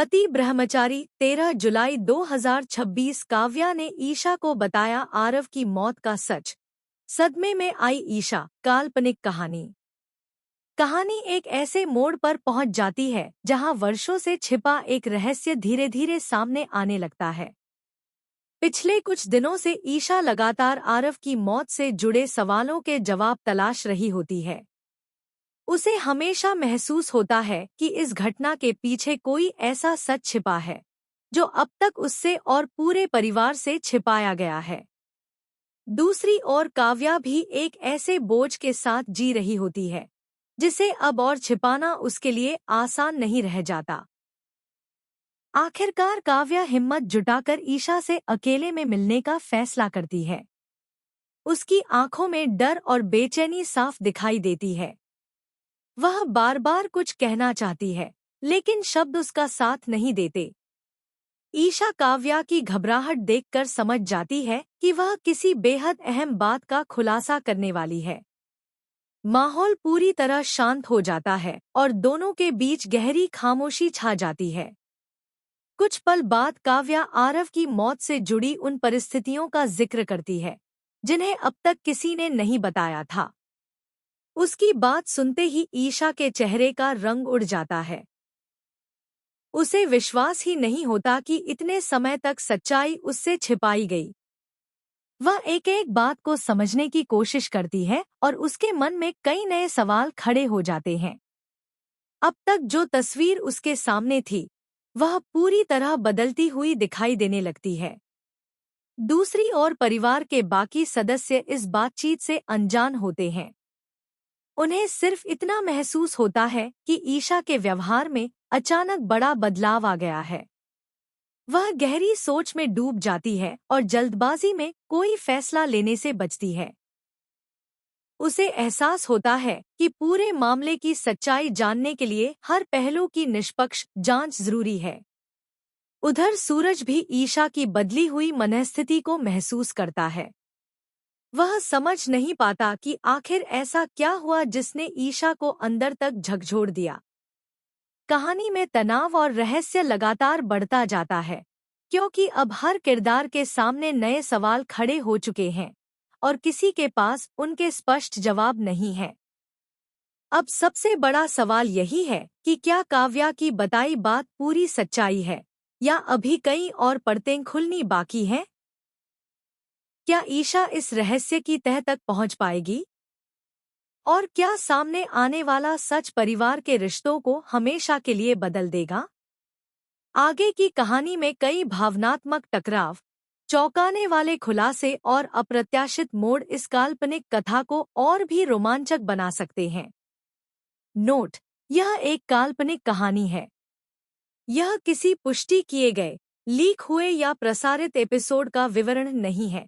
पति ब्रह्मचारी 13 जुलाई 2026 काव्या ने ईशा को बताया आरव की मौत का सच। सदमे में आई ईशा, काल्पनिक कहानी एक ऐसे मोड़ पर पहुंच जाती है जहां वर्षों से छिपा एक रहस्य धीरे धीरे सामने आने लगता है। पिछले कुछ दिनों से ईशा लगातार आरव की मौत से जुड़े सवालों के जवाब तलाश रही होती है। उसे हमेशा महसूस होता है कि इस घटना के पीछे कोई ऐसा सच छिपा है जो अब तक उससे और पूरे परिवार से छिपाया गया है। दूसरी ओर काव्या भी एक ऐसे बोझ के साथ जी रही होती है जिसे अब और छिपाना उसके लिए आसान नहीं रह जाता। आखिरकार काव्या हिम्मत जुटाकर ईशा से अकेले में मिलने का फैसला करती है। उसकी आंखों में डर और बेचैनी साफ दिखाई देती है। वह बार बार कुछ कहना चाहती है, लेकिन शब्द उसका साथ नहीं देते। ईशा काव्या की घबराहट देखकर समझ जाती है कि वह किसी बेहद अहम बात का खुलासा करने वाली है। माहौल पूरी तरह शांत हो जाता है और दोनों के बीच गहरी खामोशी छा जाती है। कुछ पल बाद काव्या आरव की मौत से जुड़ी उन परिस्थितियों का जिक्र करती है जिन्हें अब तक किसी ने नहीं बताया था। उसकी बात सुनते ही ईशा के चेहरे का रंग उड़ जाता है। उसे विश्वास ही नहीं होता कि इतने समय तक सच्चाई उससे छिपाई गई। वह एक एक बात को समझने की कोशिश करती है और उसके मन में कई नए सवाल खड़े हो जाते हैं। अब तक जो तस्वीर उसके सामने थी, वह पूरी तरह बदलती हुई दिखाई देने लगती है। दूसरी ओर परिवार के बाकी सदस्य इस बातचीत से अनजान होते हैं। उन्हें सिर्फ इतना महसूस होता है कि ईशा के व्यवहार में अचानक बड़ा बदलाव आ गया है। वह गहरी सोच में डूब जाती है और जल्दबाजी में कोई फैसला लेने से बचती है। उसे एहसास होता है कि पूरे मामले की सच्चाई जानने के लिए हर पहलू की निष्पक्ष जांच जरूरी है। उधर सूरज भी ईशा की बदली हुई मनःस्थिति को महसूस करता है। वह समझ नहीं पाता कि आखिर ऐसा क्या हुआ जिसने ईशा को अंदर तक झकझोर दिया। कहानी में तनाव और रहस्य लगातार बढ़ता जाता है, क्योंकि अब हर किरदार के सामने नए सवाल खड़े हो चुके हैं और किसी के पास उनके स्पष्ट जवाब नहीं है। अब सबसे बड़ा सवाल यही है कि क्या काव्या की बताई बात पूरी सच्चाई है या अभी कई और परतें खुलनी बाकी हैं? क्या ईशा इस रहस्य की तह तक पहुंच पाएगी? और क्या सामने आने वाला सच परिवार के रिश्तों को हमेशा के लिए बदल देगा? आगे की कहानी में कई भावनात्मक टकराव, चौंकाने वाले खुलासे और अप्रत्याशित मोड़ इस काल्पनिक कथा को और भी रोमांचक बना सकते हैं। नोट: यह एक काल्पनिक कहानी है। यह किसी पुष्टि किए गए, लीक हुए या प्रसारित एपिसोड का विवरण नहीं है।